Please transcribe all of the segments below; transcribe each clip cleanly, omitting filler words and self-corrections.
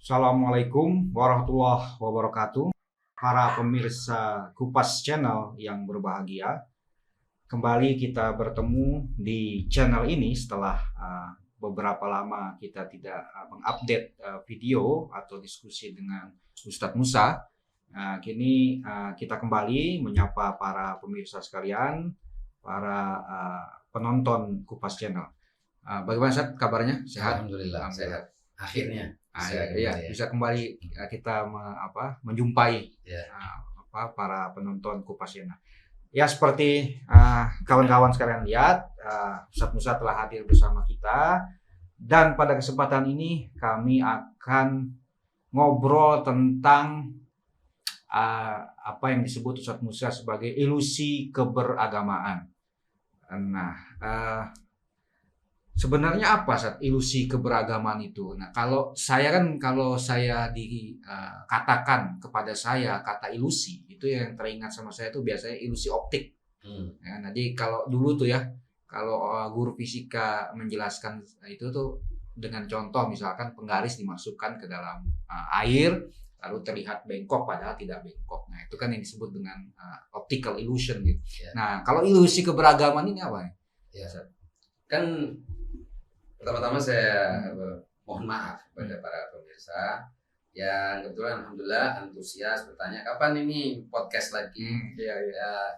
Assalamualaikum warahmatullahi wabarakatuh. Para pemirsa Kupas Channel yang berbahagia, kembali kita bertemu di channel ini setelah beberapa lama kita tidak mengupdate video atau diskusi dengan Ustadz Musa. Kini kita kembali menyapa para pemirsa sekalian, para penonton Kupas Channel. Bagaimana Ustadz kabarnya? Sehat? Alhamdulillah. Sehat. Akhirnya Bisa kembali kita menjumpai ya. Para penonton Kupas Channel. Ya, seperti kawan-kawan sekalian lihat, Ustadz Musa telah hadir bersama kita, dan pada kesempatan ini kami akan ngobrol tentang apa yang disebut Ustadz Musa sebagai ilusi keberagamaan. Nah, sebenarnya apa ilusi keberagaman itu? Nah, kalau saya dikatakan kepada saya kata ilusi, itu yang teringat sama saya itu biasanya ilusi optik. Ya, jadi kalau dulu tuh ya, kalau guru fisika menjelaskan itu tuh dengan contoh misalkan penggaris dimasukkan ke dalam air lalu terlihat bengkok padahal tidak bengkok. Nah, itu kan yang disebut dengan optical illusion gitu. Ya. Nah, kalau ilusi keberagaman ini apa ya? Kan pertama-tama saya mohon maaf kepada para pemirsa yang kebetulan alhamdulillah antusias bertanya kapan ini podcast lagi. Ya,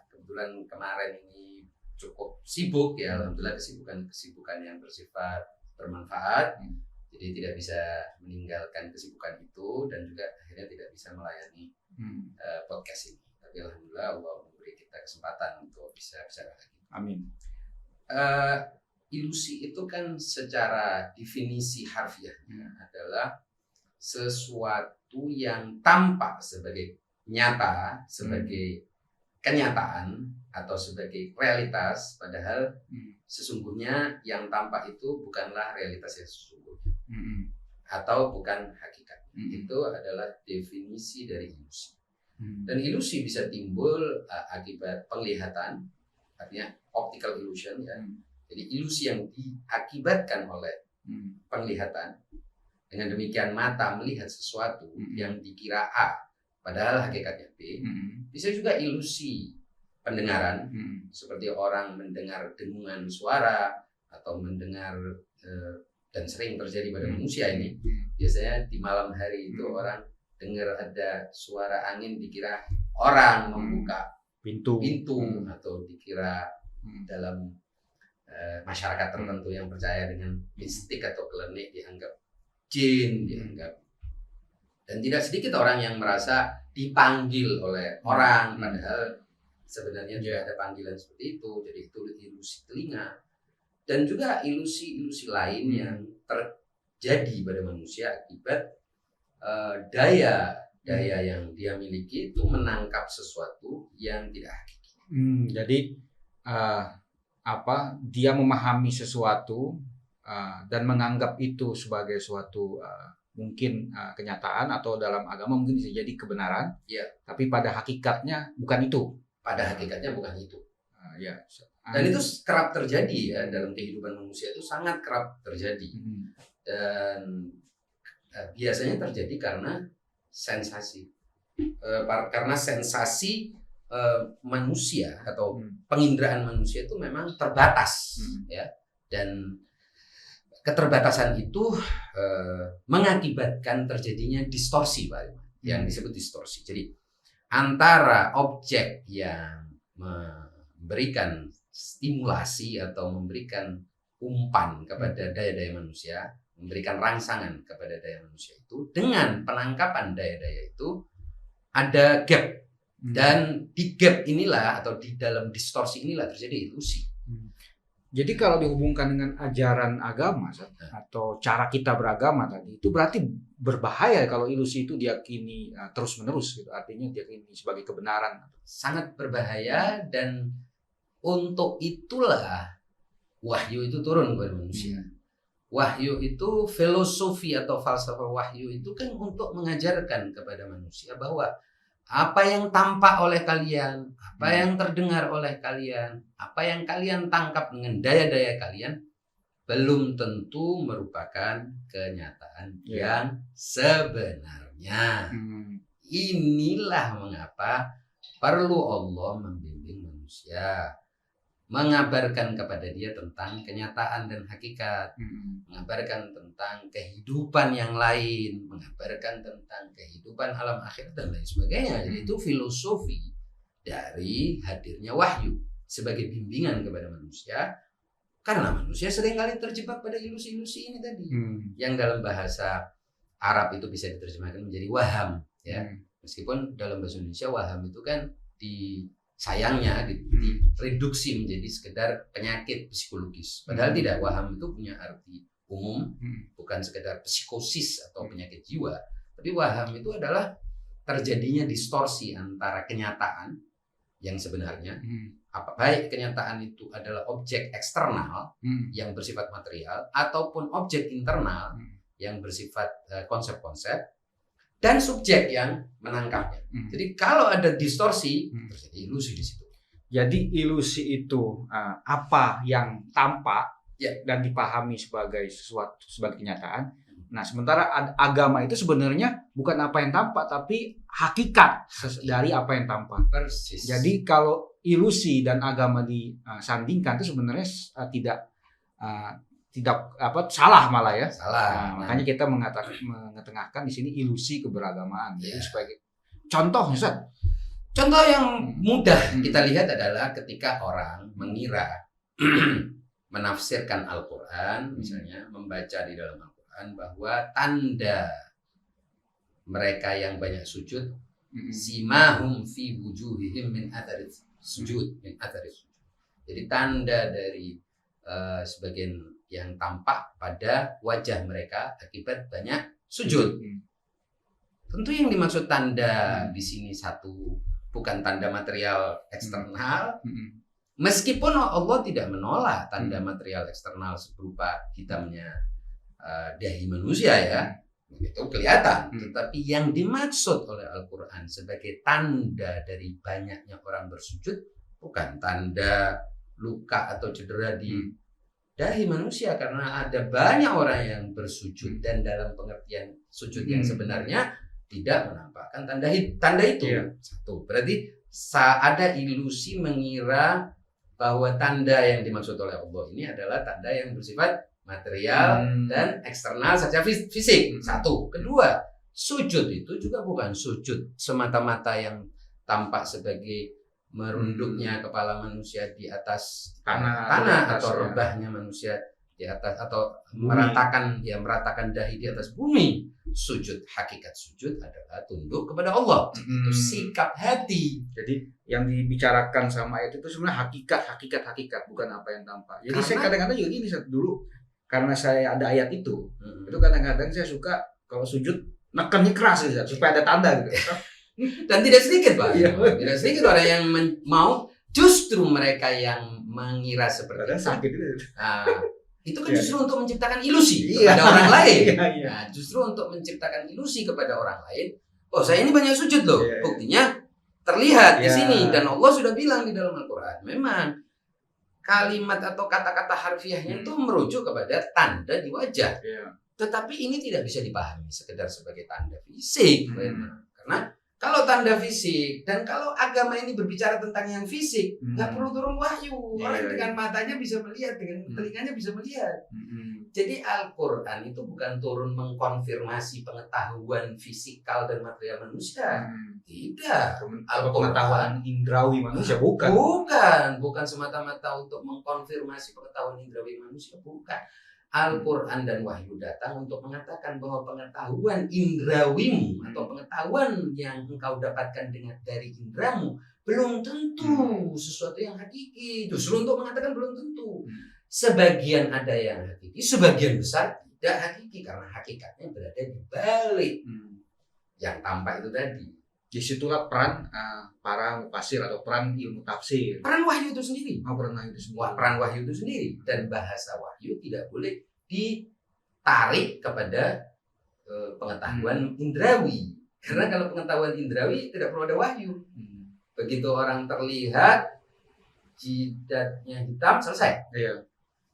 kebetulan kemarin ini cukup sibuk ya, alhamdulillah kesibukan yang bersifat bermanfaat. Jadi tidak bisa meninggalkan kesibukan itu dan juga akhirnya tidak bisa melayani podcast ini. Tapi alhamdulillah Allah memberi kita kesempatan untuk bisa bicara lagi. Amin. Ilusi itu kan secara definisi harfiahnya adalah sesuatu yang tampak sebagai nyata, sebagai kenyataan atau sebagai realitas, padahal sesungguhnya yang tampak itu bukanlah realitas yang sesungguhnya atau bukan hakikat. Itu adalah definisi dari ilusi. Dan ilusi bisa timbul akibat penglihatan, artinya optical illusion ya. Jadi ilusi yang diakibatkan oleh penglihatan, dengan demikian mata melihat sesuatu yang dikira A padahal hakikatnya B. Bisa juga ilusi pendengaran, seperti orang mendengar dengungan suara atau mendengar, dan sering terjadi pada manusia ini. Biasanya di malam hari itu orang dengar ada suara angin, dikira orang membuka pintu atau dikira dalam masyarakat tertentu yang percaya dengan mistik atau klinik dianggap jin, dan tidak sedikit orang yang merasa dipanggil oleh orang padahal sebenarnya tidak ada panggilan seperti itu. Jadi itu ilusi telinga, dan juga ilusi lain yang terjadi pada manusia akibat daya yang dia miliki itu menangkap sesuatu yang tidak hakiki. Jadi dia memahami sesuatu dan menganggap itu sebagai suatu mungkin kenyataan atau dalam agama mungkin bisa jadi kebenaran, tapi pada hakikatnya bukan itu. Dan itu kerap terjadi ya dalam kehidupan manusia, itu sangat kerap terjadi. Dan biasanya terjadi karena sensasi, manusia atau penginderaan manusia itu memang terbatas ya, dan keterbatasan itu mengakibatkan terjadinya distorsi Pak, yang disebut distorsi. Jadi antara objek yang memberikan stimulasi atau memberikan umpan kepada daya-daya manusia, memberikan rangsangan kepada daya manusia itu, dengan penangkapan daya-daya itu ada gap. Dan di gap inilah atau di dalam distorsi inilah terjadi ilusi. Jadi kalau dihubungkan dengan ajaran agama atau cara kita beragama tadi, itu berarti berbahaya kalau ilusi itu diyakini terus-menerus gitu. Artinya diyakini sebagai kebenaran. Sangat berbahaya, dan untuk itulah wahyu itu turun kepada manusia. Wahyu itu, filosofi atau falsafah wahyu itu kan untuk mengajarkan kepada manusia bahwa apa yang tampak oleh kalian, apa yang terdengar oleh kalian, apa yang kalian tangkap dengan daya-daya kalian, belum tentu merupakan kenyataan yang sebenarnya. Inilah mengapa perlu Allah membimbing manusia, mengabarkan kepada dia tentang kenyataan dan hakikat, mengabarkan tentang kehidupan yang lain, mengabarkan tentang kehidupan alam akhirat dan lain sebagainya. Jadi itu filosofi dari hadirnya wahyu sebagai bimbingan kepada manusia, karena manusia seringkali terjebak pada ilusi-ilusi ini tadi, yang dalam bahasa Arab itu bisa diterjemahkan menjadi waham, ya. Meskipun dalam bahasa Indonesia waham itu kan sayangnya direduksi menjadi sekedar penyakit psikologis. Padahal tidak, waham itu punya arti umum, bukan sekedar psikosis atau penyakit jiwa. Tapi waham itu adalah terjadinya distorsi antara kenyataan yang sebenarnya, baik kenyataan itu adalah objek eksternal yang bersifat material ataupun objek internal yang bersifat konsep-konsep, dan subjek yang menangkapnya. Jadi kalau ada distorsi, terjadi ilusi di situ. Jadi ilusi itu apa yang tampak dan dipahami sebagai sesuatu, sebagai kenyataan. Nah, sementara agama itu sebenarnya bukan apa yang tampak, tapi hakikat dari apa yang tampak. Persis. Jadi kalau ilusi dan agama disandingkan itu sebenarnya tidak salah malah ya. Salah. Makanya kita mengetengahkan di sini ilusi keberagamaan. Jadi sebagai contoh, Ustaz. Contoh yang mudah kita lihat adalah ketika orang mengira menafsirkan Al-Quran, misalnya membaca di dalam Al-Quran bahwa tanda mereka yang banyak sujud, simahum fi wujuhihim min athari sujud, Jadi tanda dari sebagian yang tampak pada wajah mereka akibat banyak sujud. Tentu yang dimaksud tanda di sini satu, bukan tanda material eksternal. Meskipun Allah tidak menolak tanda material eksternal berupa hitamnya dahi manusia, ya, itu kelihatan. Tetapi yang dimaksud oleh Al-Quran sebagai tanda dari banyaknya orang bersujud bukan tanda luka atau cedera di dahi manusia, karena ada banyak orang yang bersujud dan dalam pengertian sujud yang sebenarnya tidak menampakkan tanda itu. Satu, berarti ada ilusi mengira bahwa tanda yang dimaksud oleh Allah ini adalah tanda yang bersifat material dan eksternal saja, fisik. Satu. Kedua, sujud itu juga bukan sujud semata-mata yang tampak sebagai merunduknya kepala manusia di atas tanah atau rebahnya manusia di atas, atau meratakan dahi di atas bumi. Sujud, hakikat sujud adalah tunduk kepada Allah. Itu sikap hati. Jadi yang dibicarakan sama ayat itu sebenarnya hakikat, bukan apa yang tampak. Jadi saya kadang-kadang juga gini dulu, karena saya ada ayat itu kadang-kadang saya suka kalau sujud nekannya keras supaya ada tanda gitu. Dan tidak sedikit, Pak. Tidak sedikit orang yang mau, justru mereka yang mengira seperti itu. Sakit itu. Itu kan justru untuk menciptakan ilusi kepada orang lain. Nah, justru untuk menciptakan ilusi kepada orang lain. Oh, saya ini banyak sujud loh. Buktinya terlihat di sini, dan Allah sudah bilang di dalam Al-Quran. Memang kalimat atau kata-kata harfiahnya itu merujuk kepada tanda di wajah. Tetapi ini tidak bisa dipahami sekedar sebagai tanda fisik. Karena kalau tanda fisik, dan kalau agama ini berbicara tentang yang fisik, nggak perlu turun wahyu. Orang dengan matanya bisa melihat, dengan telinganya bisa melihat. Jadi Al-Quran itu bukan turun mengkonfirmasi pengetahuan fisikal dan material manusia. Tidak. Pengetahuan indrawi manusia, bukan. Bukan semata-mata untuk mengkonfirmasi pengetahuan indrawi manusia, bukan. Al-Quran dan wahyu datang untuk mengatakan bahwa pengetahuan indrawimu atau pengetahuan yang engkau dapatkan dari indramu belum tentu sesuatu yang hakiki. Justru untuk mengatakan belum tentu. Sebagian ada yang hakiki, sebagian besar tidak hakiki, karena hakikatnya berada di balik yang tampak itu tadi. Disitulah peran para mufasir atau peran ilmu tafsir. Peran wahyu itu sendiri. Peran wahyu itu sendiri. Dan bahasa wahyu tidak boleh ditarik kepada pengetahuan indrawi. Karena kalau pengetahuan indrawi tidak perlu ada wahyu. Begitu orang terlihat jidatnya hitam, selesai.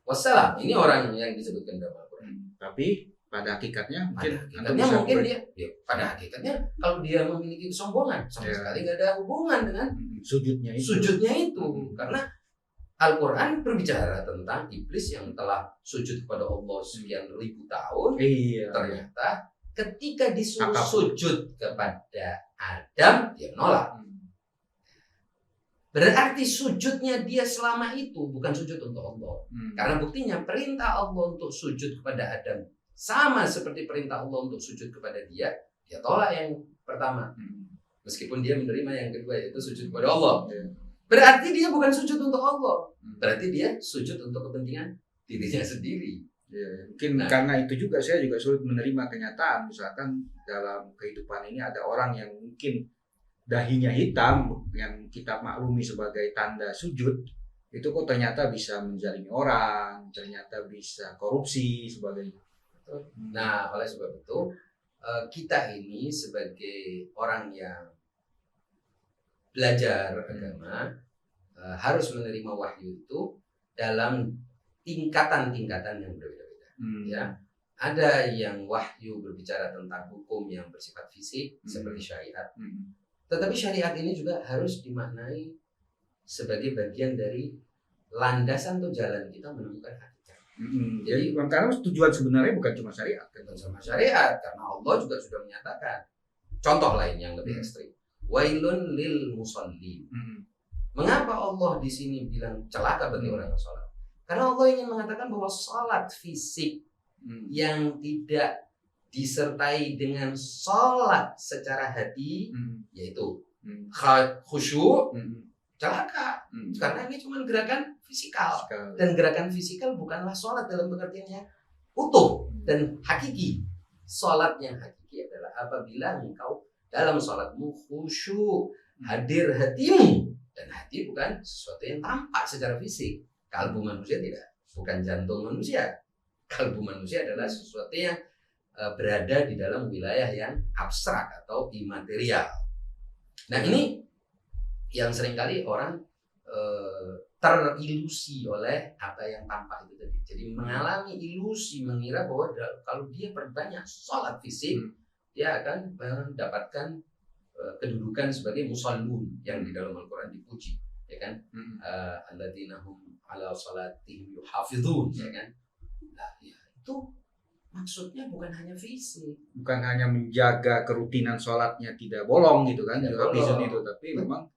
wassalam. Ini orang yang disebutkan dalam Al-Quran. Tapi pada hakikatnya pada hakikatnya kalau dia memiliki kesombongan sama sekali nggak ada hubungan dengan sujudnya itu. Karena Al-Quran berbicara tentang iblis yang telah sujud kepada Allah sekian ribu tahun. Ternyata ketika disuruh sujud kepada Adam, dia menolak. Berarti sujudnya dia selama itu bukan sujud untuk Allah. Karena buktinya perintah Allah untuk sujud kepada Adam sama seperti perintah Allah untuk sujud kepada dia tolak yang pertama. Meskipun dia menerima yang kedua, yaitu sujud kepada Allah. Berarti dia bukan sujud untuk Allah. Berarti dia sujud untuk kepentingan dirinya sendiri. Mungkin karena itu juga saya juga sulit menerima kenyataan. Misalkan dalam kehidupan ini ada orang yang mungkin dahinya hitam, yang kita maklumi sebagai tanda sujud, itu kok ternyata bisa menzalimi orang, ternyata bisa korupsi sebagainya. Nah, oleh sebab itu kita ini sebagai orang yang belajar agama harus menerima wahyu itu dalam tingkatan-tingkatan yang berbeda-beda. Ya, ada yang wahyu berbicara tentang hukum yang bersifat fisik seperti syariat. Tetapi syariat ini juga harus dimaknai sebagai bagian dari landasan atau jalan kita menemukan hakikat. Jadi karena tujuan sebenarnya bukan cuma syariat, karena Allah juga sudah menyatakan. Contoh lain yang lebih ekstrim, wailun lil musallin. Mengapa Allah di sini bilang celaka bagi orang yang sholat? Karena Allah ingin mengatakan bahwa sholat fisik yang tidak disertai dengan sholat secara hati, yaitu khusyuk, celaka. Karena ini cuma gerakan fisikal. Dan gerakan fisikal bukanlah sholat dalam pengertiannya utuh dan hakiki. Sholat yang hakiki adalah apabila engkau dalam sholatmu khusyuk, hadir hatimu. Dan hati bukan sesuatu yang tampak secara fisik. Kalbu manusia tidak, bukan jantung manusia. Kalbu manusia adalah sesuatu yang berada di dalam wilayah yang abstrak atau imaterial. Nah, ini yang seringkali orang terilusi oleh apa yang tampak itu tadi. Jadi mengalami ilusi, mengira bahwa kalau dia perbanyak sholat fisik, dia akan mendapatkan kedudukan sebagai musallun yang di dalam Al-Quran dipuji, ya kan? Alladzina hum ala salatihim yuhafizun, ya kan? Nah, ya, itu maksudnya bukan hanya fisik, bukan hanya menjaga kerutinan sholatnya tidak bolong gitu kan, yuhafizun itu, tapi memang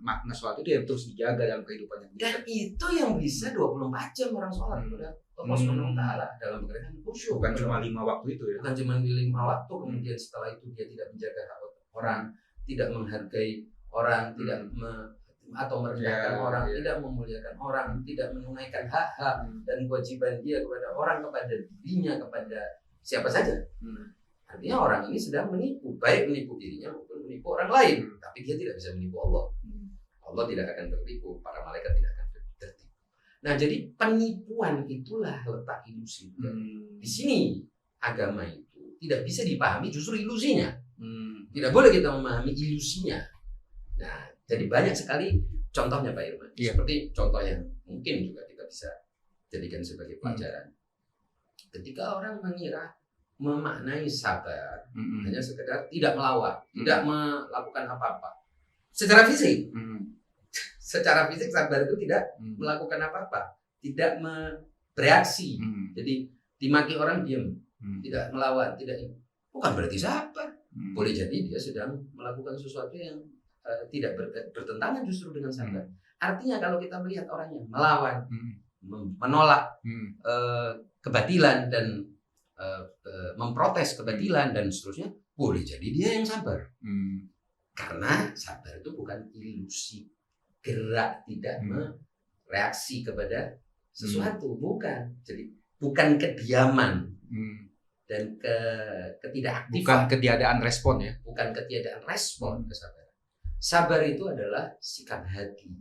makna sholat itu yang terus dijaga dalam kehidupan yang dan itu yang bisa 24 jam orang sholat kepada Allah Subhanahu wa taala dalam pengertian khusyuk. Bukan cuma 5 waktu itu ya. Bukan cuma 5 waktu, kemudian setelah itu dia tidak menjaga hak orang, tidak menghargai orang, tidak atau merendahkan orang, tidak memuliakan orang, tidak menunaikan hak-hak dan kewajiban dia kepada orang, kepada dirinya, kepada siapa saja. Artinya orang ini sedang menipu, baik menipu dirinya maupun menipu orang lain, tapi dia tidak bisa menipu Allah. Allah tidak akan tertipu, para malaikat tidak akan tertipu. Nah, jadi penipuan itulah letak ilusi. Di sini agama itu tidak bisa dipahami justru ilusinya. Tidak boleh kita memahami ilusinya. Nah, jadi banyak sekali contohnya Pak Irman. Seperti contoh yang mungkin juga kita bisa jadikan sebagai pelajaran. Ketika orang mengira memaknai sabar hanya sekedar tidak melawan, tidak melakukan apa-apa secara fisik. Secara fisik sabar itu tidak melakukan apa-apa, tidak bereaksi. Jadi dimaki orang diam, tidak melawan, tidak, bukan berarti sabar. Boleh jadi dia sedang melakukan sesuatu yang tidak bertentangan justru dengan sabar. Artinya kalau kita melihat orang yang melawan, menolak kebatilan dan memprotes kebatilan dan seterusnya, boleh jadi dia yang sabar. Karena sabar itu bukan ilusi gerak tidak mereaksi kepada sesuatu, bukan. Jadi bukan kediaman dan ketidakaktifan, bukan ketiadaan respon ya, bukan ketiadaan respon kesabaran. Sabar itu adalah sikap hati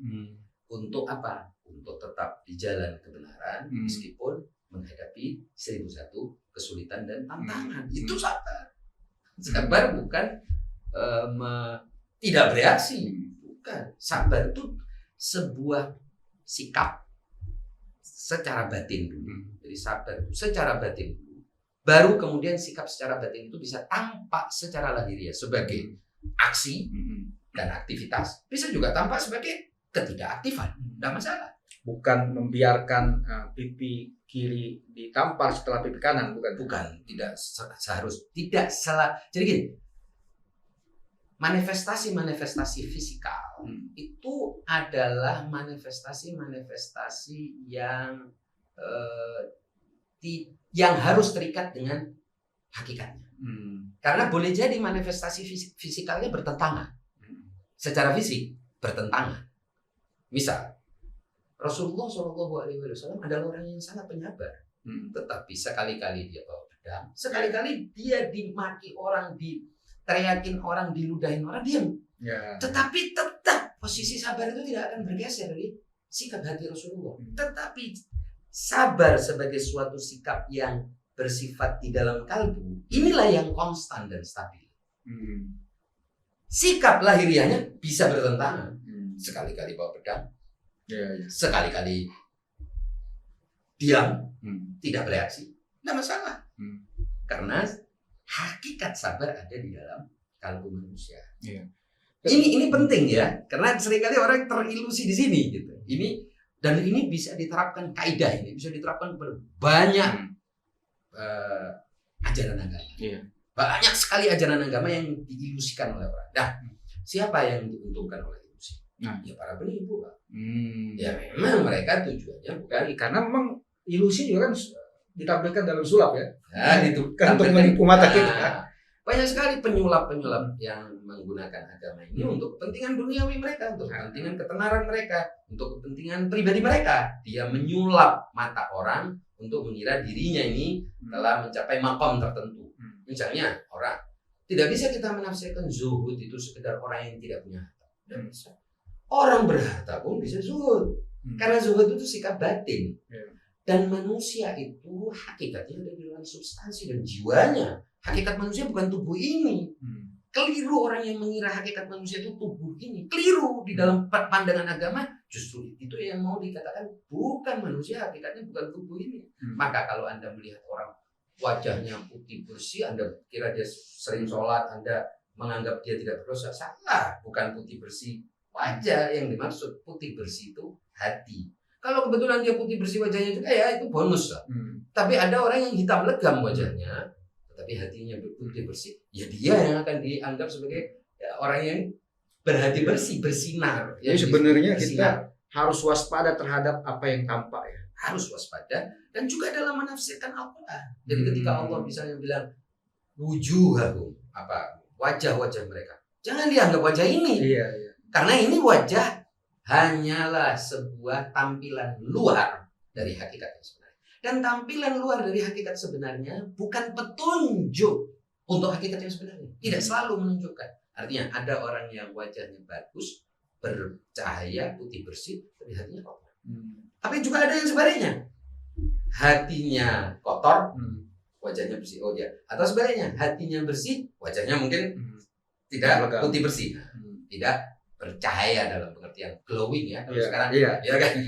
untuk apa? Untuk tetap di jalan kebenaran meskipun menghadapi 1001 kesulitan dan tantangan. Itu sabar. Sabar bukan tidak bereaksi, bukan. Sabar itu sebuah sikap secara batin dulu. Jadi sabar itu secara batin dulu. Baru kemudian sikap secara batin itu bisa tampak secara lahiriah sebagai aksi dan aktivitas. Bisa juga tampak sebagai ketidakaktifan. Tidak masalah. Bukan membiarkan pipi kiri ditampar setelah pipi kanan, bukan? Bukan, tidak seharus, tidak salah. Jadi gini, manifestasi-manifestasi fisikal itu adalah manifestasi-manifestasi yang harus terikat dengan hakikatnya. Karena boleh jadi manifestasi fisikalnya bertentangan. Secara fisik bertentangan. Misal, Rasulullah SAW adalah orang yang sangat penyabar. Tetapi sekali-kali dia bawa pedang, sekali-kali dia dimaki orang, diteriakin orang, diludahin orang, diam. Ya. Tetapi tetap posisi sabar itu tidak akan bergeser dari sikap hati Rasulullah. Tetapi sabar sebagai suatu sikap yang bersifat di dalam kalbu, inilah yang konstan dan stabil. Sikap lahiriahnya bisa bertentangan. Sekali-kali bawa pedang, sekali-kali diam, tidak bereaksi, tidak masalah. Karena hakikat sabar ada di dalam kalbu manusia. Ini penting ya, karena seringkali orang terilusi di sini gitu. Ini bisa diterapkan kaidah ini, bisa diterapkan kepada banyak ajaran agama. Banyak sekali ajaran agama yang diilusikan oleh orang. Nah, siapa yang diuntungkan oleh ilusi? Ya para penipu, Pak. Ya memang mereka tujuannya bukan, karena memang ilusi juga kan ditampilkan dalam sulap ya. Nah, itu kan untuk menipu mata kita. Banyak sekali penyulap-penyulap yang menggunakan agama ini untuk kepentingan duniawi mereka, untuk kepentingan ketenaran mereka, untuk kepentingan pribadi mereka. Dia menyulap mata orang untuk mengira dirinya ini telah mencapai makom tertentu. Misalnya orang, tidak bisa kita menafsirkan zuhud itu sekedar orang yang tidak punya harta. Tidak bisa. Orang berharta pun bisa zuhud. Karena zuhud itu sikap batin. Dan manusia itu hakikatnya ada di dalam substansi dan jiwanya. Hakikat manusia bukan tubuh ini. Keliru orang yang mengira hakikat manusia itu tubuh ini. Keliru di dalam pandangan agama. Justru itu yang mau dikatakan bukan manusia, hakikatnya bukan tubuh ini. Maka kalau Anda melihat orang wajahnya putih bersih, Anda kira dia sering sholat, Anda menganggap dia tidak berdosa. Salah, bukan putih bersih wajah yang dimaksud. Putih bersih itu hati. Kalau kebetulan dia putih bersih wajahnya juga, ya itu bonus lah. Tapi ada orang yang hitam legam wajahnya, tetapi hatinya putih bersih, ya dia yang akan dianggap sebagai orang yang berhati bersih, bersinar. Jadi sebenarnya kita harus waspada terhadap apa yang tampak ya. Harus waspada, dan juga dalam menafsirkan Al-Quran. Jadi ketika Allah misalnya bilang wujuhahum, wajah-wajah mereka, jangan dianggap wajah ini. Karena ini wajah hanyalah sebuah tampilan luar dari hakikat yang sebenarnya. Dan tampilan luar dari hakikat sebenarnya bukan petunjuk untuk hakikat yang sebenarnya. Tidak selalu menunjukkan. Artinya ada orang yang wajahnya bagus, bercahaya, putih bersih, tapi hatinya kotor. Tapi juga ada yang sebaliknya. Hatinya kotor, wajahnya bersih. Oh ya. Atau sebaliknya, hatinya bersih, wajahnya mungkin tidak putih bersih. Tidak bercahaya dalam pengertian glowing ya kalau sekarang ya kan.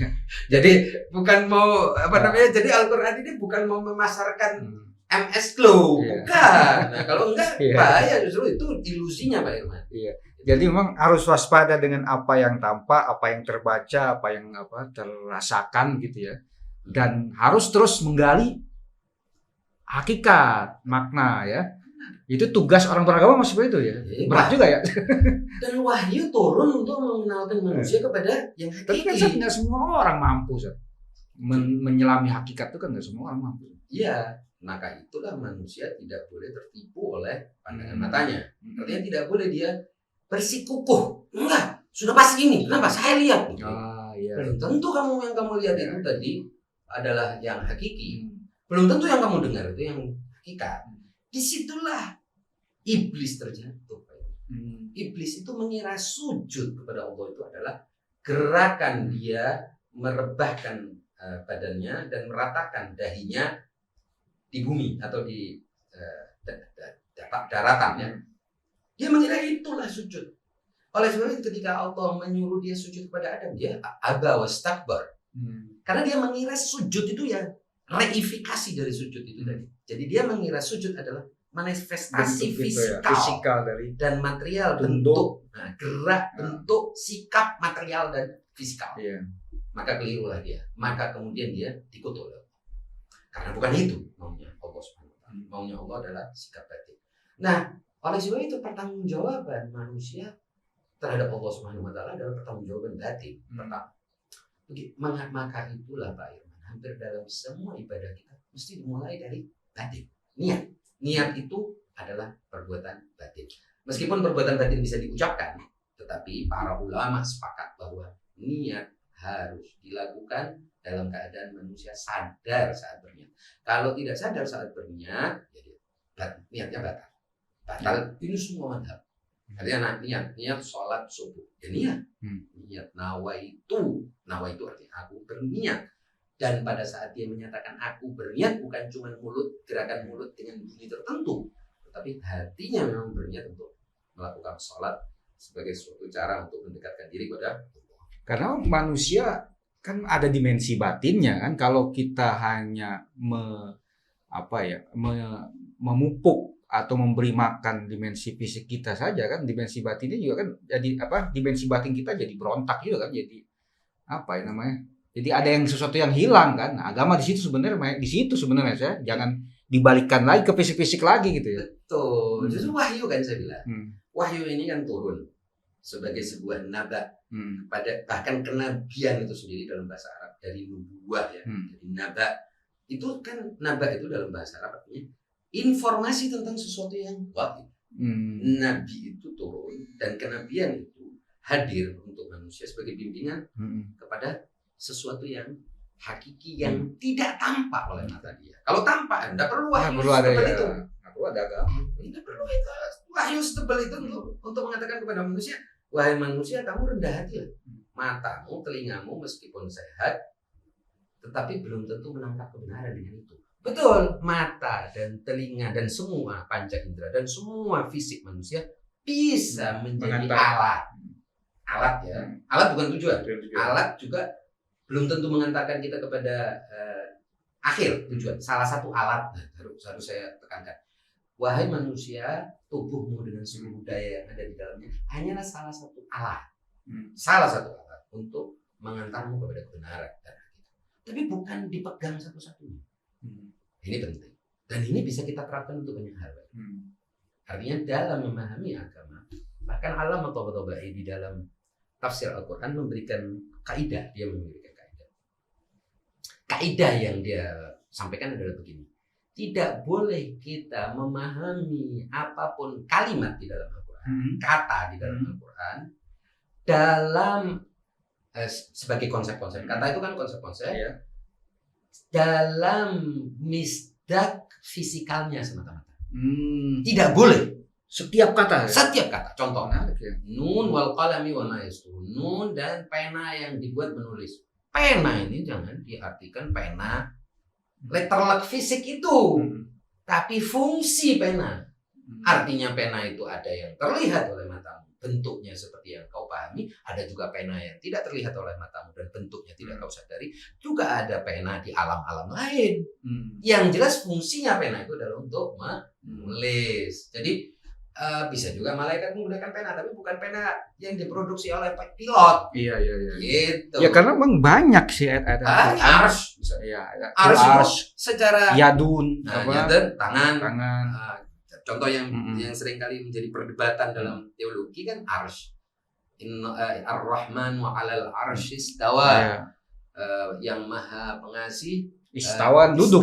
Jadi bukan mau jadi Al-Qur'an ini bukan mau memasarkan MS Glow, bukan. Nah, kalau enggak bahaya, justru itu ilusinya Pak Irman. Jadi memang harus waspada dengan apa yang tampak, apa yang terbaca, apa yang terasakan gitu ya. Dan harus terus menggali hakikat, makna ya. Itu tugas orang beragama seperti itu ya. Berat juga ya. Dan wahyu turun untuk mengenalkan manusia kepada yang hakiki. Tapi kan nggak semua orang mampu menyelami hakikat itu kan nggak semua orang mampu. Iya, maka itulah manusia tidak boleh tertipu oleh pandangan matanya. Artinya tidak boleh dia bersikukuh. Enggak, sudah pasti ini. Kenapa? Saya lihat. Belum tentu yang kamu lihat itu tadi adalah yang hakiki. Belum tentu yang kamu dengar itu yang hakikat. Disitulah iblis terjatuh. Iblis itu mengira sujud kepada Allah itu adalah gerakan dia merebahkan badannya dan meratakan dahinya di bumi atau di daratan ya. Dia mengira itulah sujud. Oleh sebab itu ketika Allah menyuruh dia sujud kepada Adam, dia aba wastakbar. Karena dia mengira sujud itu ya reifikasi dari sujud itu tadi. Jadi dia mengira sujud adalah manifestasi fisikal dari dan material, bentuk, gerak, bentuk, sikap, material dan fisikal. Iya. Maka kelirulah dia. Maka kemudian dia dikutuk oleh Allah. Karena bukan itu maunya Allah Subhanahu wa taala. Maunya Allah adalah sikap batin. Nah, oleh sebab itu pertanggungjawaban manusia terhadap Allah Subhanahu wa taala adalah pertanggungjawaban batin. Pertama. Maka itulah Pak Irman, hampir dalam semua ibadah kita mesti dimulai dari batin. Niat itu adalah perbuatan batin. Meskipun perbuatan batin bisa diucapkan, tetapi para ulama sepakat bahwa niat harus dilakukan dalam keadaan manusia sadar saat berniat. Kalau tidak sadar saat berniat, jadi niatnya batal. Batal ini semua madhab. Artinya niat sholat subuh. Ya niat nawaitu artinya aku berniat. Dan pada saat dia menyatakan aku berniat, bukan cuma gerakan mulut dengan bunyi tertentu, tetapi hatinya memang berniat untuk melakukan sholat sebagai suatu cara untuk mendekatkan diri kepada Allah. Karena manusia kan ada dimensi batinnya kan. Kalau kita hanya memupuk atau memberi makan dimensi fisik kita saja kan, dimensi batinnya juga kan jadi dimensi batin kita jadi berontak juga kan, jadi jadi ada yang sesuatu yang hilang kan. Nah, agama di situ sebenarnya saya jangan dibalikkan lagi ke fisik-fisik lagi gitu ya. Betul. Justru wahyu kan saya bilang. Wahyu ini kan turun sebagai sebuah naba pada bahkan kenabian itu sendiri dalam bahasa Arab dari nubuwah ya. Jadi naba itu kan naba itu dalam bahasa Arab artinya informasi tentang sesuatu yang wahyu. Nabi itu turun dan kenabian itu hadir untuk manusia sebagai bimbingan kepada sesuatu yang hakiki yang tidak tampak oleh mata dia. Kalau tampak, tidak perlu wahyu setebal itu. Tidak perlu ada agama. Tidak perlu itu. Wahyu setebal itu untuk mengatakan kepada manusia, wahai manusia, kamu rendah hati. Matamu, telingamu meskipun sehat, tetapi belum tentu menangkap kebenaran dengan itu. Betul, mata dan telinga dan semua panca indera dan semua fisik manusia bisa menjadi alat. Alat ya. Alat bukan tujuan. Alat juga belum tentu mengantarkan kita kepada akhir tujuan. Salah satu alat harus saya tekankan. Wahai manusia, tubuhmu dengan seluruh daya yang ada di dalamnya hanyalah salah satu alat. Salah satu alat untuk mengantarmu kepada kebenaran. Tapi bukan dipegang satu-satunya. Ini penting. Dan ini bisa kita terapkan untuk banyak hal. Artinya dalam memahami agama, bahkan Allamah Tabatabai di dalam tafsir Al-Quran memberikan kaidah. Dia memberikan kaidah yang dia sampaikan adalah begini. Tidak boleh kita memahami apapun kalimat di dalam Al-Quran, kata di dalam Al-Quran, dalam sebagai konsep-konsep. Kata itu kan konsep-konsep ya. Dalam misdak fisikalnya semata-mata. Tidak boleh. Setiap kata. Contohnya nun wal qalami wa ma yasturun. Nun dan pena yang dibuat menulis. Pena ini jangan diartikan pena letterlock fisik itu, tapi fungsi pena. Artinya pena itu ada yang terlihat oleh matamu, bentuknya seperti yang kau pahami. Ada juga pena yang tidak terlihat oleh matamu dan bentuknya tidak kau sadari. Juga ada pena di alam-alam lain. Yang jelas fungsinya pena itu adalah untuk menulis. Jadi bisa juga malaikat menggunakan pena, tapi bukan pena yang diproduksi oleh pilot. Iya. Gitu. Ya karena memang banyak sih ada ars, ars secara yadun, tangan. Contoh yang sering kali menjadi perdebatan dalam teologi kan ars. Ar-Rahman wa 'alal arsy istawa. Yang Maha Pengasih Istawan duduk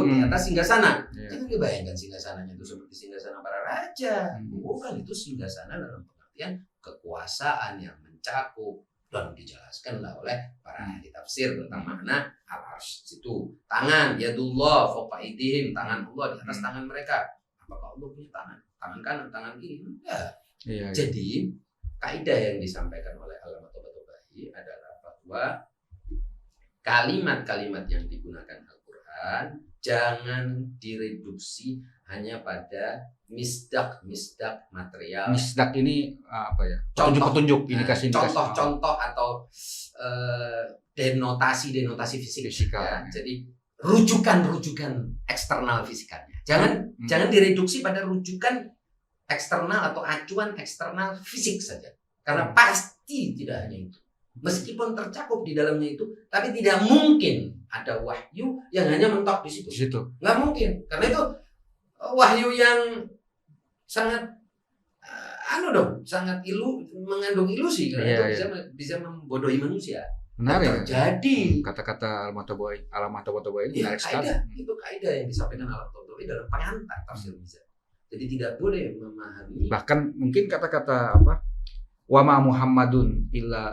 di atas singgasana. Jangan dibayangkan singgasananya itu seperti singgasana para raja. Bukan, itu singgasana dalam pengertian kekuasaan yang mencakup dan dijelaskanlah oleh para ahli tafsir tentang makna al-arsy itu. Tangan, yadullah fawqa aydihim, tangan Allah di atas tangan mereka. Apakah Allah punya tangan? Tangan kanan, tangan kiri? Enggak. Jadi kaidah yang disampaikan oleh Allamah Tabatabai adalah bahwa kalimat-kalimat yang digunakan Al-Quran mudah-mudahan jangan direduksi hanya pada misdak material. Misdak ini apa ya? Contoh. Petunjuk-petunjuk, indikasi. Contoh-contoh atau denotasi fisik. Fisikal. Ya. Jadi rujukan eksternal fisikalnya. Jangan direduksi pada rujukan eksternal atau acuan eksternal fisik saja. Karena pasti tidak hanya itu. Meskipun tercakup di dalamnya itu, tapi tidak mungkin ada wahyu yang hanya mentok di situ. Nggak mungkin. Karena itu wahyu yang sangat sangat mengandung ilusi. Karena itu bisa membodohi manusia. Menarik. Terjadi. Kata-kata Al-Matawawi ini menarik sekali. Itu kaidah yang disampaikan Al-Matawawi dalam pengantar tafsir Mizan. Jadi tidak boleh memahami. Bahkan mungkin kata-kata apa? Wa ma Muhammadun illa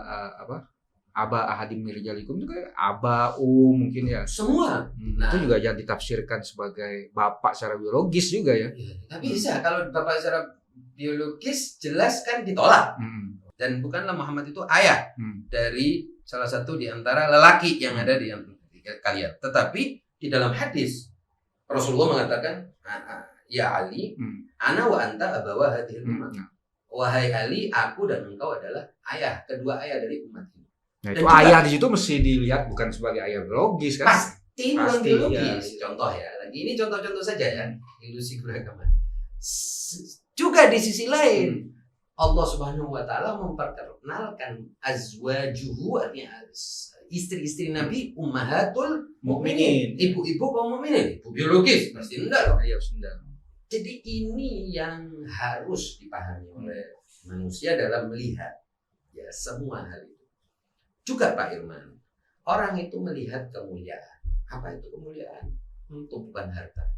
aba ahadim min rijalikum itu kayak abau mungkin ya. Semua. Itu juga jangan ditafsirkan sebagai bapak secara biologis juga ya. Tapi bisa kalau bapak secara biologis jelas kan ditolak. Dan bukanlah Muhammad itu ayah dari salah satu di antara lelaki yang ada di kalian. Tetapi di dalam hadis Rasulullah mengatakan, ya Ali, ana wa anta abawa hadhil ummah. Wahai Ali, aku dan engkau adalah kedua ayah dari umat ini. Nah, itu ayah di situ mesti dilihat bukan sebagai ayah biologis kan? Pasti bukan biologis. Ya. Contoh ya, lagi ini contoh-contoh saja ya, ilusi beragama. Juga di sisi lain, Allah Subhanahu wa taala memperkenalkan azwajuhu, artinya istri-istri Nabi ummahatul mukminin. Ibu-ibu kaum mukminin, ibu biologis pasti enggak loh. Iya, enggak. Jadi ini yang harus dipahami oleh manusia dalam melihat ya semua hal itu. Juga Pak Irman, orang itu melihat kemuliaan. Apa itu kemuliaan? Itu bukan harta.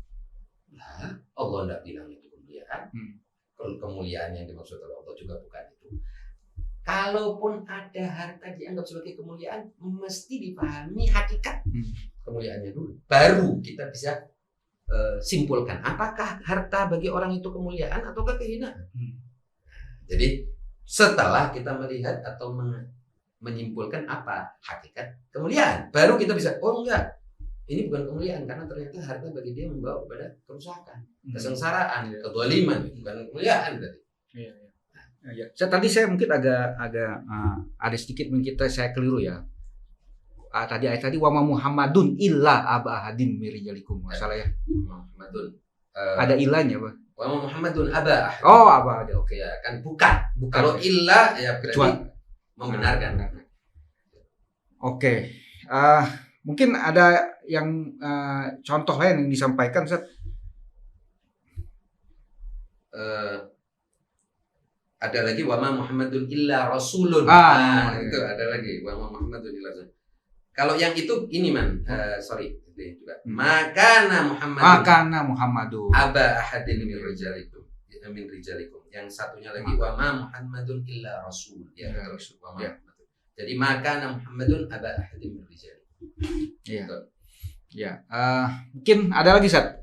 Nah, Allah tidak bilang itu kemuliaan. Kemuliaan yang dimaksud oleh Allah juga bukan itu. Kalaupun ada harta dianggap sebagai kemuliaan, mesti dipahami hakikat kemuliaannya dulu. Baru kita bisa simpulkan apakah harta bagi orang itu kemuliaan atau kehinaan. Jadi setelah kita melihat atau menyimpulkan apa hakikat kemuliaan, baru kita bisa enggak, ini bukan kemuliaan karena ternyata harta bagi dia membawa kepada kerusakan, kesengsaraan, kezaliman, bukan kemuliaan berarti. Tadi saya mungkin agak ada sedikit mungkin saya keliru ya. Tadi wa ma Muhammadun illa aba ahadin min rijalikum. Masalah ya. Muhammadun. Ada ilahnya, Pak. Wa ma Muhammadun aba ahad. Oh, aba ada. Oke ya, kan bukan. Kalau illa ya berarti membenarkan. Oke. Mungkin ada yang contoh lain yang disampaikan, Ustaz. Ada lagi wa ma Muhammadun illa rasulun. Itu ada lagi wa ma Muhammadun illa rasulun. Kalau yang itu ini sorry juga. Makana Muhammadun aba ahadin min rijalikum. Yang satunya lagi wa ma Muhammadun illa rasul. Ya, rasul wa ma. Jadi makana Muhammadun aba ahadin min rijalikum. Iya. Ya. Mungkin ada lagi Ustaz.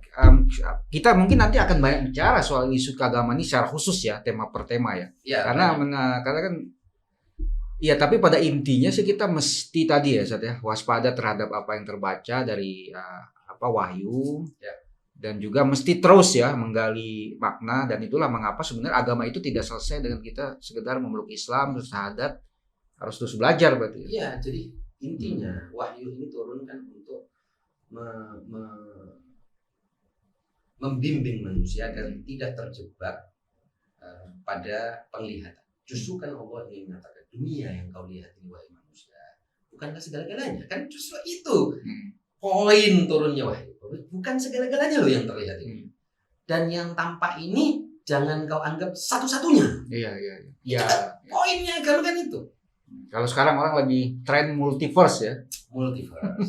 Kita mungkin nanti akan banyak bicara soal isu keagamaan ini secara khusus ya, tema per tema ya. Karena kan ya, tapi pada intinya sih kita mesti tadi ya, Ustaz ya, waspada terhadap apa yang terbaca dari wahyu, dan juga mesti terus ya menggali makna, dan itulah mengapa sebenarnya agama itu tidak selesai dengan kita sekedar memeluk Islam terus syahadat, harus terus belajar berarti. Iya, jadi intinya wahyu ini turun kan untuk membimbing manusia agar tidak terjebak pada penglihatan. Justru kan Allah ingin mengatakan dunia yang kau lihat ini wahai manusia bukanlah segala-galanya, kan justru itu poin turunnya wahyu. Bukan segala-galanya loh yang terlihat ini, dan yang tampak ini jangan kau anggap satu-satunya. Iya. Poinnya agama kan itu. Kalau sekarang orang lagi tren multiverse ya.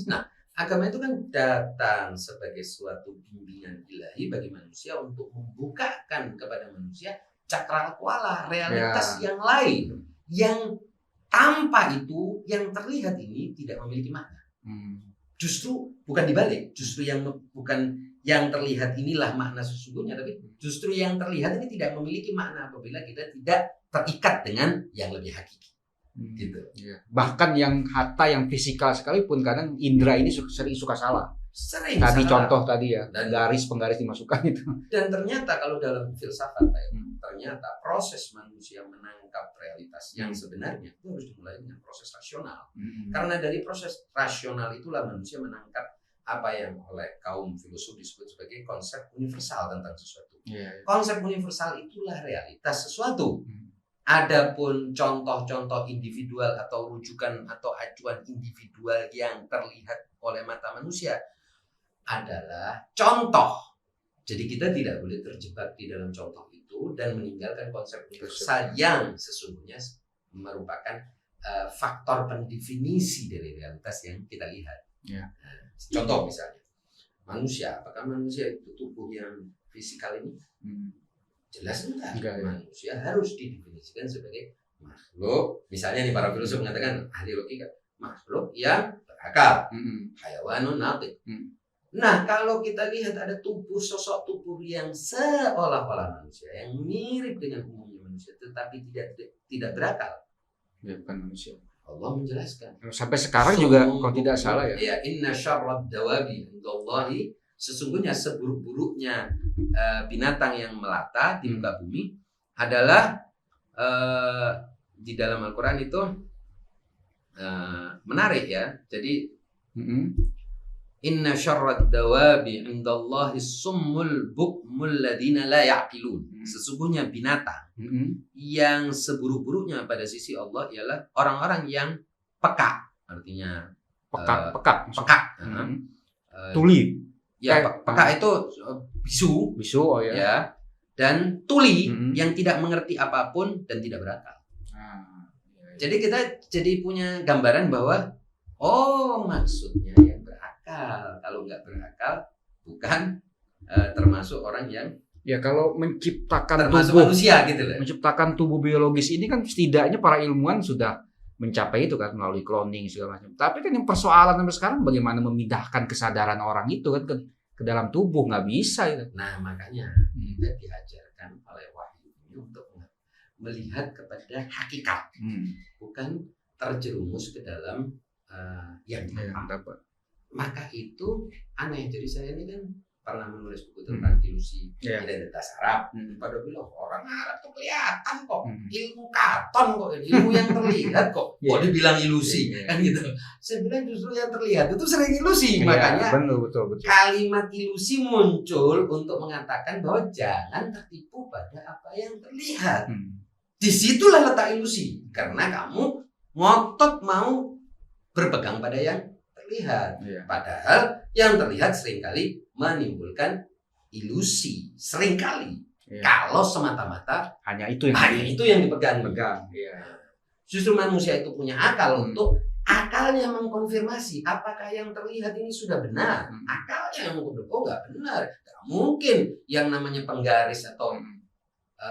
Nah, agama itu kan datang sebagai suatu bimbingan ilahi bagi manusia untuk membukakan kepada manusia cakrawala realitas yang lain, yang tanpa itu yang terlihat ini tidak memiliki makna. Justru bukan dibalik, justru bukan yang terlihat inilah makna sesungguhnya, tapi justru yang terlihat ini tidak memiliki makna apabila kita tidak terikat dengan yang lebih hakiki. gitu. Iya. Bahkan yang hatta yang fisikal sekalipun kadang indera ini sering suka salah. Sering Tadi salah. contoh tadi ya, Dan penggaris dimasukkan itu. Dan ternyata kalau dalam filsafat ternyata proses manusia menangkap realitas yang sebenarnya itu harus dimulai dengan proses rasional. Karena dari proses rasional itulah manusia menangkap apa yang oleh kaum filosof disebut sebagai konsep universal tentang sesuatu. Konsep universal itulah realitas sesuatu. Adapun contoh-contoh individual atau rujukan atau acuan individual yang terlihat oleh mata manusia adalah contoh. Jadi kita tidak boleh terjebak di dalam contoh itu dan meninggalkan konsep universal yang sesungguhnya merupakan faktor pendefinisi dari realitas yang kita lihat. Contoh misalnya, manusia. Apakah manusia itu tubuh yang fisikal ini? Jelas enggak. Manusia harus didefinisikan sebagai makhluk. Misalnya nih para filosof mengatakan, ahli logika, makhluk yang berakal, hayawanun natik. Nah, kalau kita lihat ada sosok tubuh yang seolah-olah manusia, yang mirip dengan umumnya manusia, tetapi tidak berakal. Ya, bukan manusia. Allah menjelaskan. Sampai sekarang juga kalau tidak salah ya. Ya, inna syarrad dawabi indallahi, sesungguhnya seburuk-buruknya binatang yang melata di muka bumi adalah di dalam Al-Quran itu menarik ya. Jadi inna syarrad dawabi indallahi summul bukmul ladina la ya'qilun. Sesungguhnya binatang yang seburuk-buruknya pada sisi Allah ialah orang-orang yang peka. Artinya peka. Tuli. Ya, peka itu bisu, oh ya. Dan tuli yang tidak mengerti apapun dan tidak berakal. Jadi kita punya gambaran bahwa maksudnya yang berakal. Kalau nggak berakal bukan termasuk orang yang kalau menciptakan termasuk tubuh manusia gitu loh. Menciptakan tubuh biologis ini kan setidaknya para ilmuwan sudah mencapai itu kan melalui cloning segala macam. Tapi kan yang persoalan sampai sekarang bagaimana memindahkan kesadaran orang itu kan ke dalam tubuh, nggak bisa itu. Nah, makanya kita diajarkan oleh wahyu ini untuk melihat kepada hakikat, bukan terjerumus ke dalam yang dapat. Maka itu aneh. Jadi saya ini kan pernah menulis buku tentang ilusi identitas Arab. Pada bilang orang Arab tuh kelihatan kok, ilmu katon kok, ilmu yang terlihat kok dibilang ilusi kan gitu. Saya bilang justru yang terlihat itu sering ilusi. Makanya betul. Kalimat ilusi muncul untuk mengatakan bahwa jangan tertipu pada apa yang terlihat. Disitulah letak ilusi, karena kamu ngotot mau berpegang pada yang terlihat. Padahal yang terlihat seringkali menimbulkan ilusi. Seringkali. Kalau semata-mata hanya itu yang dipegang. Justru manusia itu punya akal untuk akalnya mengkonfirmasi apakah yang terlihat ini sudah benar. Akalnya yang mengkonfirmasi, nggak benar. Nggak mungkin yang namanya penggaris atau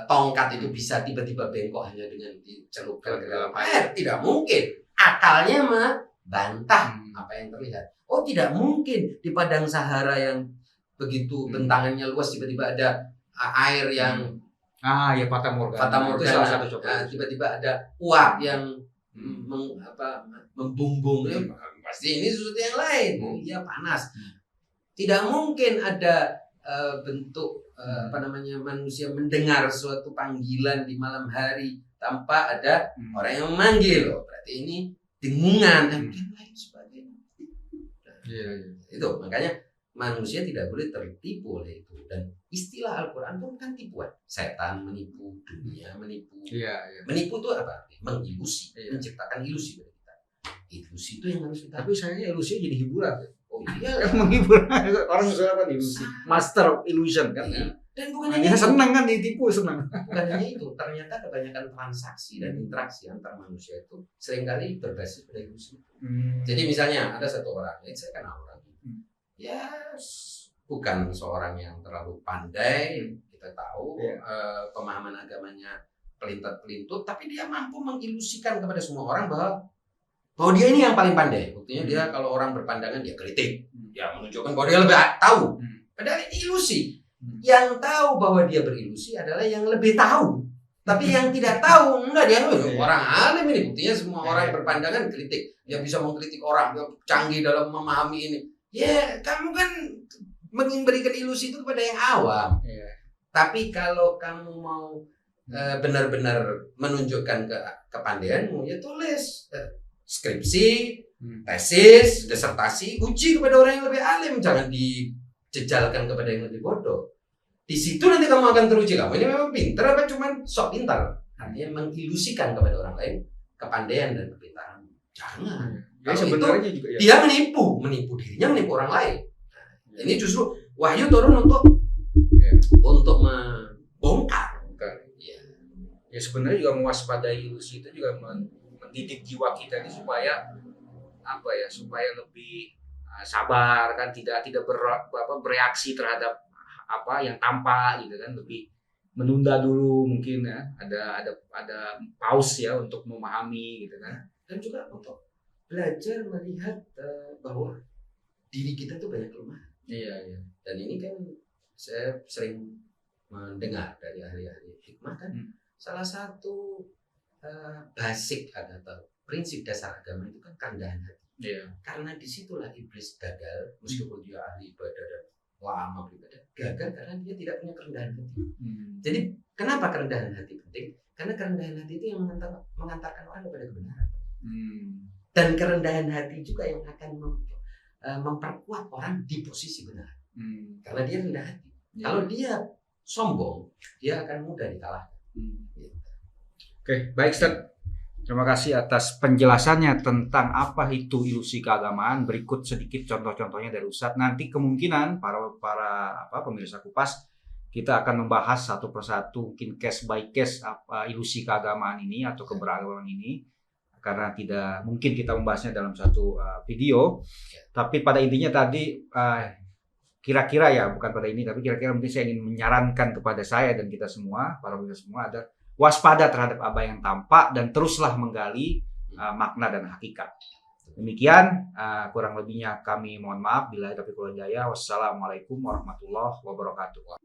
tongkat itu bisa tiba-tiba bengkok hanya dengan dicelupkan ke dalam air. Tidak mungkin. Akalnya membantah apa yang terlihat. Tidak mungkin di padang Sahara yang begitu bentangannya luas tiba-tiba ada air yang Fata Morgana itu salah satu contoh. Tiba-tiba ada uap yang membumbung. Pasti ini sesuatu yang lain. Panas. Tidak mungkin ada bentuk manusia mendengar suatu panggilan di malam hari tanpa ada orang yang memanggil. Berarti ini dengungan dan lain sebagainya. Itu makanya manusia tidak boleh tertipu oleh itu. Dan istilah Al-Quran itu kan tipuan. Setan menipu, dunia menipu. Menipu itu apa? Mengilusi, menciptakan ilusi bagi kita. Ilusi itu yang harus kita. Tapi sayangnya ilusi jadi hiburan. Menghibur orang misalnya kan ilusi, master of illusion kan. Dan bukan hanya senang kan ditipu, senang. Bukan hanya itu, ternyata kebanyakan transaksi dan interaksi antar manusia itu seringkali berbasis pada ilusi. Jadi misalnya ada satu orang, saya kenal orang bukan seorang yang terlalu pandai, kita tahu pemahaman agamanya pelintat-pelintut, tapi dia mampu mengilusikan kepada semua orang bahwa dia ini yang paling pandai. Buktinya dia kalau orang berpandangan dia kritik, dia menunjukkan bahwa dia lebih tahu. Padahal ini ilusi. Yang tahu bahwa dia berilusi adalah yang lebih tahu. Tapi yang tidak tahu, enggak dia orang alim ini, buktinya semua orang berpandangan kritik. Dia bisa mengkritik orang, dia canggih dalam memahami ini. Ya, kamu kan memberikan ilusi itu kepada yang awam. Tapi kalau kamu mau benar-benar menunjukkan kepandaianmu, ya tulis skripsi, tesis, disertasi, uji kepada orang yang lebih alim, jangan dijejalkan kepada yang lebih bodoh. Di situ nanti kamu akan teruji, kamu ini memang pintar apa cuman sok pintar. Artinya mengilusikan kepada orang lain kepandaian dan kepintaran. Jangan. Ya, Kalau sebenarnya itu juga ya. dia menipu dirinya, menipu orang lain. Nah, ini justru wahyu turun untuk membongkar. Ya. Ya sebenarnya juga mewaspadai ilusi itu juga mendidik jiwa kita ini supaya apa ya, supaya lebih sabar kan, tidak bereaksi terhadap apa yang tampak gitu kan, lebih menunda dulu mungkin ya, ada pause ya untuk memahami gitu kan, dan juga untuk belajar melihat bahwa diri kita tuh banyak kelemahan. Iya. Dan ini kan saya sering mendengar dari ahli-ahli hikmah kan, salah satu basic atau prinsip dasar agama itu kan kerendahan hati. Iya. Karena disitulah iblis gagal, meskipun dia ahli ibadah dan lama beribadah, gagal karena dia tidak punya kerendahan hati. Jadi kenapa kerendahan hati penting? Karena kerendahan hati itu yang mengantarkan orang kepada kebenaran. Dan kerendahan hati juga yang akan memperkuat orang di posisi benar. Karena dia rendah hati. Kalau dia sombong, dia akan mudah dikalahkan. Oke, baik Ustaz. Terima kasih atas penjelasannya tentang apa itu ilusi keagamaan. Berikut sedikit contoh-contohnya dari Ustadz. Nanti kemungkinan para pemirsa Kupas, kita akan membahas satu persatu, mungkin case by case apa ilusi keagamaan ini atau keberagaman ini, karena tidak mungkin kita membahasnya dalam satu video. Tapi pada intinya tadi kira-kira ya, bukan pada ini, tapi kira-kira mungkin saya ingin menyarankan kepada saya dan kita semua, para pemirsa semua, ada waspada terhadap apa yang tampak dan teruslah menggali makna dan hakikat. Demikian kurang lebihnya kami mohon maaf. Billahi taufiq wal hidayah. Wassalamualaikum warahmatullahi wabarakatuh.